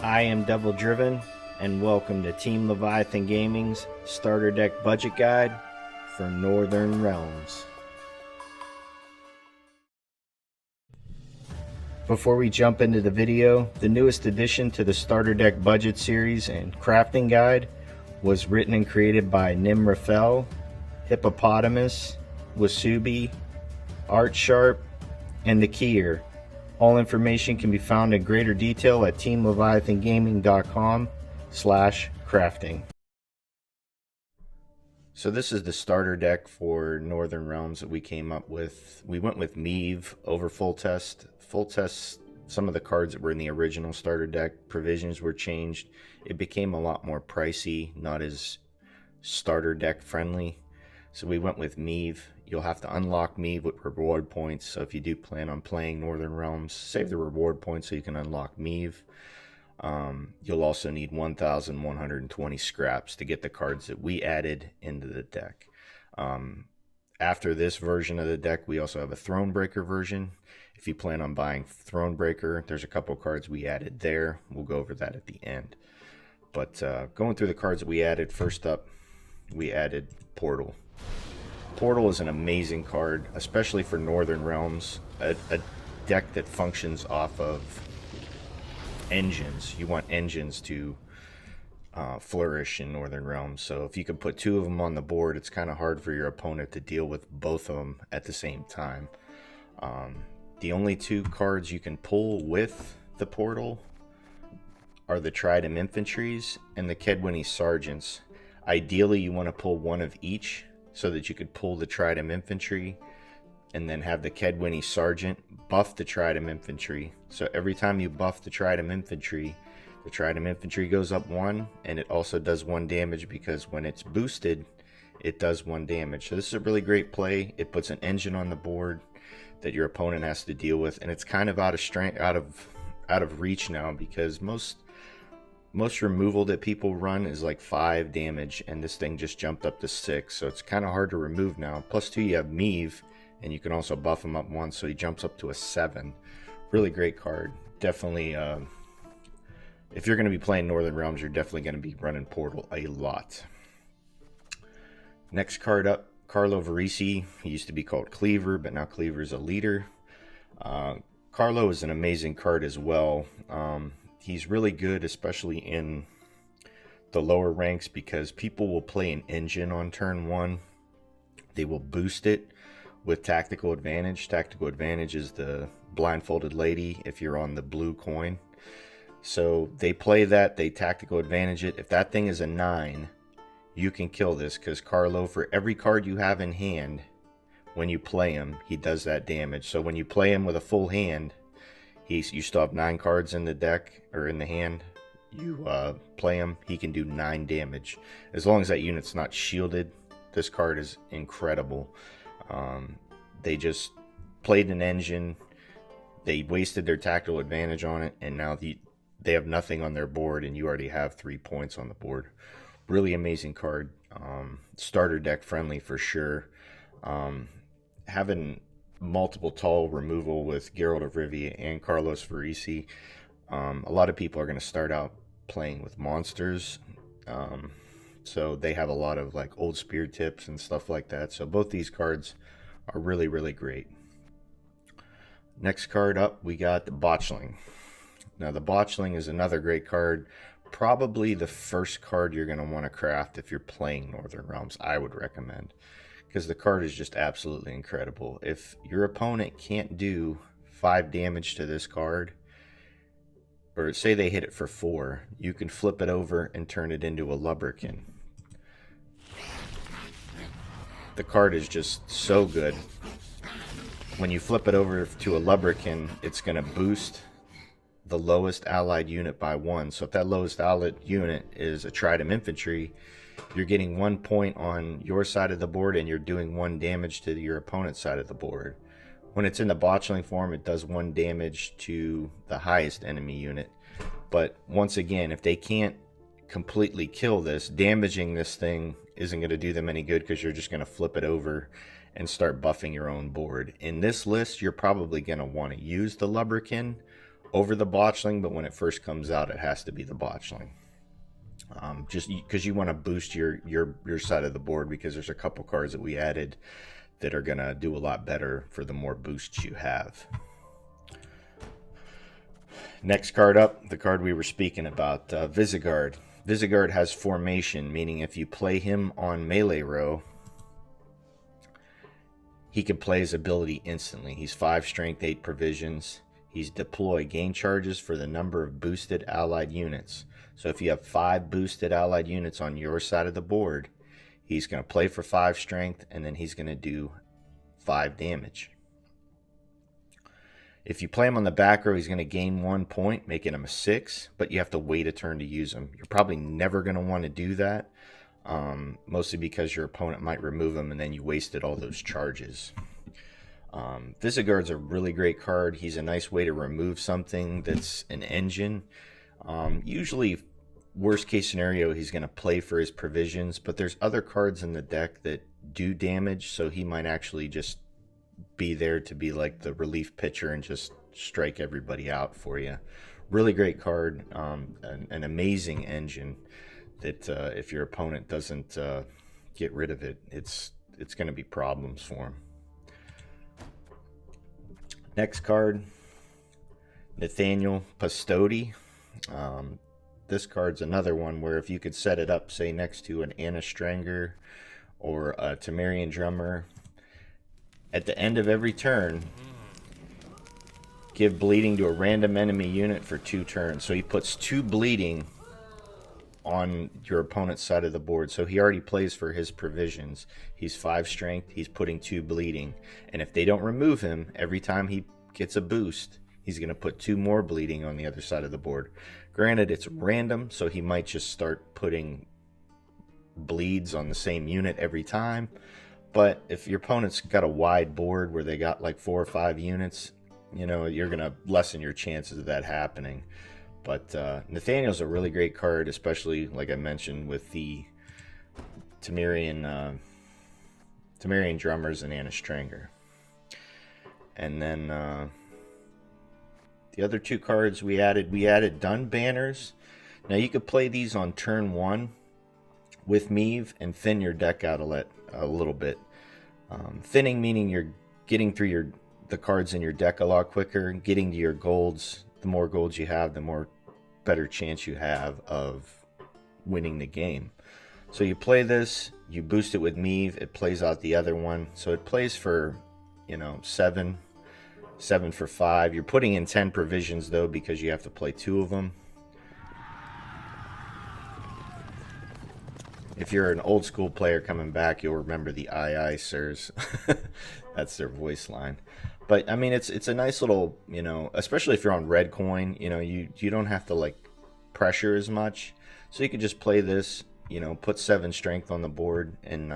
I am Devil Driven, and welcome to Team Leviathan Gaming's Starter Deck Budget Guide for Northern Realms. Before we jump into the video, the newest addition to the Starter Deck Budget series and crafting guide was written and created by Nimrafel, Hippopotamus, Wasubi, Art Sharp, and the Kier. All information can be found in greater detail at teamleviathangaming.com/crafting. So this is the starter deck for Northern Realms that we came up with. We went with Meve over Full Test. Full Test, some of the cards that were in the original starter deck, provisions were changed. It became a lot more pricey, not as starter deck friendly. So we went with Meve. You'll have to unlock Meve with reward points. So if you do plan on playing Northern Realms, save the reward points so you can unlock Meve. You'll also need 1,120 scraps to get the cards that we added into the deck. After this version of the deck, we also have a Thronebreaker version. If you plan on buying Thronebreaker, there's a couple cards we added there. We'll go over that at the end. But going through the cards that we added, first up, we added Portal. Portal is an amazing card, especially for Northern Realms, a deck that functions off of engines. You want engines to flourish in Northern Realms, so if you can put two of them on the board, it's kind of hard for your opponent to deal with both of them at the same time. The only two cards you can pull with the Portal are the Trident Infantries and the Kedwini Sergeants. Ideally, you want to pull one of each, so that you could pull the Trident Infantry and then have the Kedwini Sergeant buff the Trident Infantry. So every time you buff the Trident Infantry goes up 1, and it also does 1 damage because when it's boosted, it does 1 damage. So this is a really great play. It puts an engine on the board that your opponent has to deal with, and it's kind of out of strength, out of reach now, because most removal that people run is like 5 damage, and this thing just jumped up to 6, so it's kind of hard to remove now. Plus 2, you have Meve, and you can also buff him up 1, so he jumps up to a 7. Really great card. Definitely, if you're going to be playing Northern Realms, you're definitely going to be running Portal a lot. Next card up, Carlo Verisi. He used to be called Cleaver, but now Cleaver is a leader. Carlo is an amazing card as well. He's really good, especially in the lower ranks, because people will play an engine on turn 1. They will boost it with Tactical Advantage. Tactical Advantage is the blindfolded lady if you're on the blue coin. So they play that, they Tactical Advantage it. If that thing is a 9, you can kill this, because Carlo, for every card you have in hand, when you play him, he does that damage. So when you play him with a full hand, you still have 9 cards in the deck, or in the hand. You play him, he can do 9 damage. As long as that unit's not shielded, this card is incredible. They just played an engine, they wasted their tactical advantage on it, and now they have nothing on their board, and you already have 3 points on the board. Really amazing card. Starter deck friendly for sure. Having multiple tall removal with Geralt of Rivia and Carlos Verisi. A lot of people are going to start out playing with monsters, so they have a lot of like old spear tips and stuff like that. So both these cards are really, really great. Next card up, we got the Botchling. Now the Botchling is another great card. Probably the first card you're going to want to craft if you're playing Northern Realms, I would recommend, because the card is just absolutely incredible. If your opponent can't do 5 damage to this card, or say they hit it for 4, you can flip it over and turn it into a Lubberkin. The card is just so good. When you flip it over to a Lubberkin, it's going to boost the lowest allied unit by 1. So if that lowest allied unit is a Trident Infantry, you're getting 1 point on your side of the board, and you're doing 1 damage to your opponent's side of the board. When it's in the Botchling form, it does 1 damage to the highest enemy unit. But once again, if they can't completely kill this, damaging this thing isn't going to do them any good, because you're just going to flip it over and start buffing your own board. In this list, you're probably going to want to use the Lubberkin over the botchling, but when it first comes out, it has to be the botchling. Just because you want to boost your side of the board, because there's a couple cards that we added that are gonna do a lot better for the more boosts you have. Next card up, the card we were speaking about, Visigoth. Visigoth has formation, meaning if you play him on melee row, he can play his ability instantly. He's 5 strength, 8 provisions. He's deploy, gain charges for the number of boosted allied units. So if you have 5 boosted allied units on your side of the board, he's going to play for 5 strength, and then he's going to do 5 damage. If you play him on the back row, he's going to gain 1 point, making him a 6, but you have to wait a turn to use him. You're probably never going to want to do that, mostly because your opponent might remove him and then you wasted all those charges. Visigoth's a really great card. He's a nice way to remove something that's an engine. Usually, worst case scenario, he's going to play for his provisions, but there's other cards in the deck that do damage, so he might actually just be there to be like the relief pitcher and just strike everybody out for you. Really great card, an amazing engine that if your opponent doesn't get rid of it, it's going to be problems for him. Next card, Nathaniel Pastodi. This card's another one where if you could set it up, say next to an Anna Stranger or a Temerian Drummer, at the end of every turn, give bleeding to a random enemy unit for 2 turns. So he puts 2 bleeding on your opponent's side of the board. So he already plays for his provisions. He's 5 strength, he's putting 2 bleeding. And if they don't remove him, every time he gets a boost, he's going to put 2 more bleeding on the other side of the board. Granted, it's random, so he might just start putting bleeds on the same unit every time. But if your opponent's got a wide board where they got like 4 or 5 units, you know, you're going to lessen your chances of that happening. But Nathaniel's a really great card, especially, like I mentioned, with the Temerian Drummers and Anna Stranger. And then the other 2 cards we added Dun Banners. Now you could play these on turn 1 with Meave and thin your deck out a little bit. Thinning meaning you're getting through the cards in your deck a lot quicker, getting to your golds. The more golds you have, the more better chance you have of winning the game. So you play this, you boost it with Meave, it plays out the other one. So it plays for, 7 for 5. You're putting in 10 provisions though, because you have to play 2 of them. If you're an old school player coming back, you'll remember the aye aye sirs. That's their voice line. But I mean, it's a nice little, especially if you're on red coin, you don't have to like pressure as much. So you could just play this, put 7 strength on the board and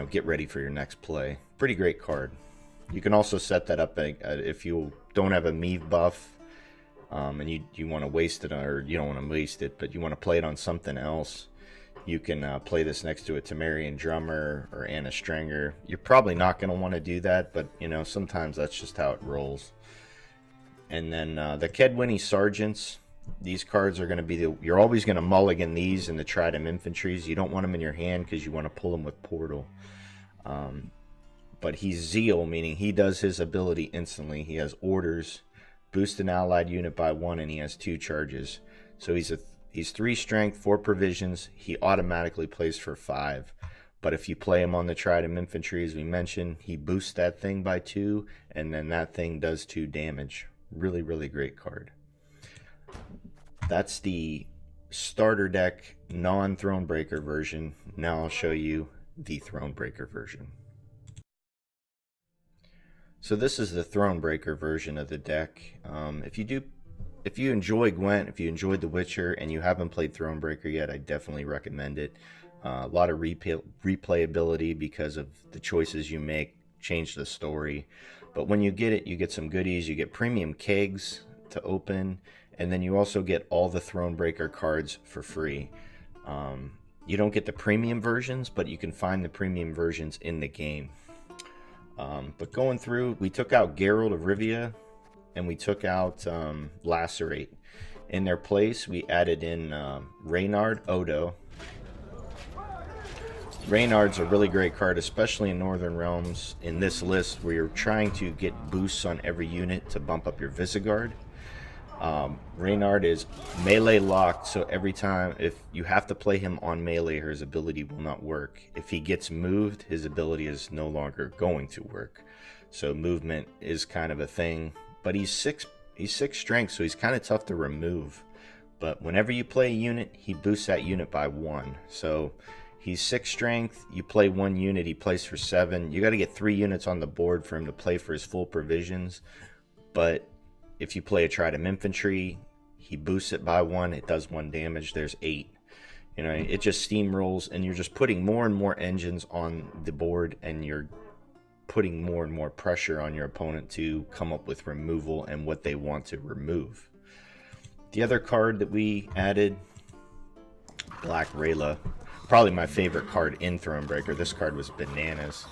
get ready for your next play. Pretty great card. You can also set that up if you don't have a Meave buff. And you want to waste it, or you don't want to waste it, but you want to play it on something else, you can play this next to a Temerian Drummer or Anna Stranger. You're probably not going to want to do that, but sometimes that's just how it rolls. And then the Kedwinnie Sergeants, these cards are going to be you're always going to mulligan these in the Trident Infantries. You don't want them in your hand because you want to pull them with Portal. But he's Zeal, meaning he does his ability instantly. He has orders. Boost an allied unit by 1, and he has 2 charges. So he's 3 strength, 4 provisions. He automatically plays for 5. But if you play him on the Trident Infantry, as we mentioned, he boosts that thing by 2, and then that thing does 2 damage. Really, really great card. That's the starter deck non-Thronebreaker version. Now I'll show you the Thronebreaker version. So this is the Thronebreaker version of the deck. If you enjoy Gwent, if you enjoyed The Witcher, and you haven't played Thronebreaker yet, I definitely recommend it. A lot of replayability because of the choices you make, change the story. But when you get it, you get some goodies. You get premium kegs to open, and then you also get all the Thronebreaker cards for free. You don't get the premium versions, but you can find the premium versions in the game. But going through, we took out Geralt of Rivia, and we took out Lacerate. In their place, we added in Reynard Odo. Reynard's a really great card, especially in Northern Realms. In this list, where you're trying to get boosts on every unit to bump up your Visigoid. Reynard is melee locked, so every time if you have to play him on melee, his ability will not work. If he gets moved, his ability is no longer going to work. So movement is kind of a thing, but he's six strength, so he's kind of tough to remove. But whenever you play a unit, he boosts that unit by 1. So he's 6 strength, you play 1 unit, he plays for 7. You got to get 3 units on the board for him to play for his full provisions. But if you play a Trident Infantry, he boosts it by 1, it does 1 damage, there's 8. You know, it just steamrolls, and you're just putting more and more engines on the board, and you're putting more and more pressure on your opponent to come up with removal and what they want to remove. The other card that we added, Black Rayla. Probably my favorite card in Thronebreaker. This card was bananas.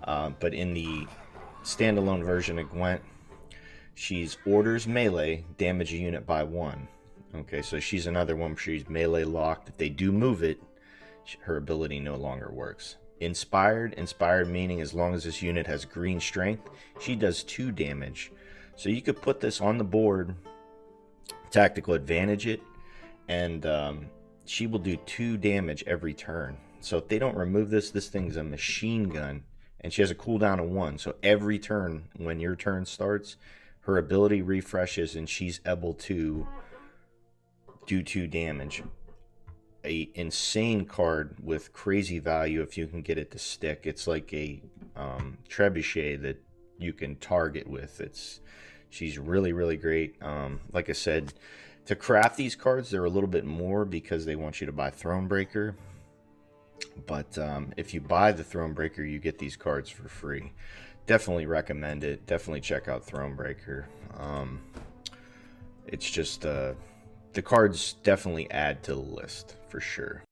But in the standalone version of Gwent, she's orders melee, damage a unit by 1. Okay, so she's another one. She's melee locked. If they do move it, her ability no longer works. Inspired meaning as long as this unit has green strength, she does 2 damage. So you could put this on the board, tactical advantage it, and she will do 2 damage every turn. So if they don't remove this, this thing's a machine gun, and she has a cooldown of 1. So every turn, when your turn starts, her ability refreshes, and she's able to do 2 damage. A insane card with crazy value if you can get it to stick. It's like a trebuchet that you can target with. She's really, really great. Like I said, to craft these cards, they're a little bit more because they want you to buy Thronebreaker. But if you buy the Thronebreaker, you get these cards for free. Definitely recommend it. Definitely check out Thronebreaker. It's just the cards definitely add to the list for sure.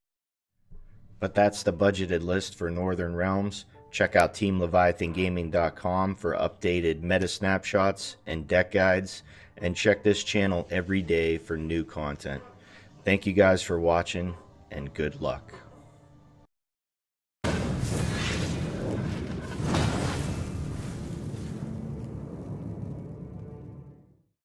But that's the budgeted list for Northern Realms. Check out TeamLeviathanGaming.com for updated meta snapshots and deck guides, and check this channel every day for new content. Thank you guys for watching, and good luck.